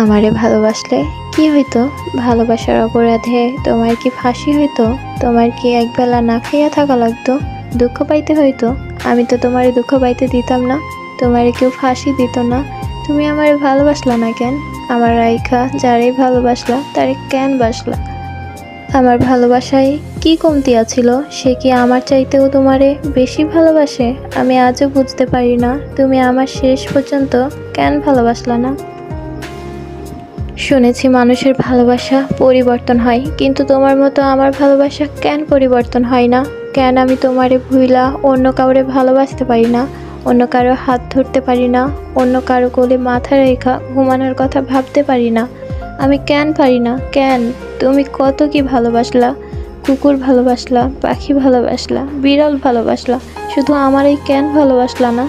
আমারে ভালোবাসলে কি হইতো? ভালোবাসার অপরাধে তোমার কি ফাঁসি হইতো? তোমার কি একবেলা না খাইয়া থাকা লাগতো? দুঃখ পাইতে হইতো? আমি তো তোমারে দুঃখ পাইতে দিতাম না। তোমারে কেউ ফাঁসি দিত না। তুমি আমারে ভালোবাসলা না কেন? আমার রাইখা যারে ভালোবাসলা তারে কেন বাসলা? আমার ভালোবাসায় কি কমতি আছিল? সে কি আমার চাইতেও তোমারে বেশি ভালোবাসে? আমি আজও বুঝতে পারি না তুমি আমার শেষ পর্যন্ত কেন ভালোবাসলা না। শুনেছি মানুষের ভালোবাসা পরিবর্তন হয়, কিন্তু তোমার মতো আমার ভালোবাসা কেন পরিবর্তন হয় না? কেন আমি তোমারে ভুইলা অন্য কাউরে ভালোবাসতে পারি না? অন্য কারো হাত ধরতে পারি না? অন্য কারো কোলে মাথা রেখা ঘুমানোর কথা ভাবতে পারি না? আমি কেন পারি না? কেন? তুমি কত কি ভালোবাসলা, কুকুর ভালোবাসলা, পাখি ভালোবাসলা, বিড়াল ভালোবাসলা, শুধু আমারই কেন ভালোবাসলা না?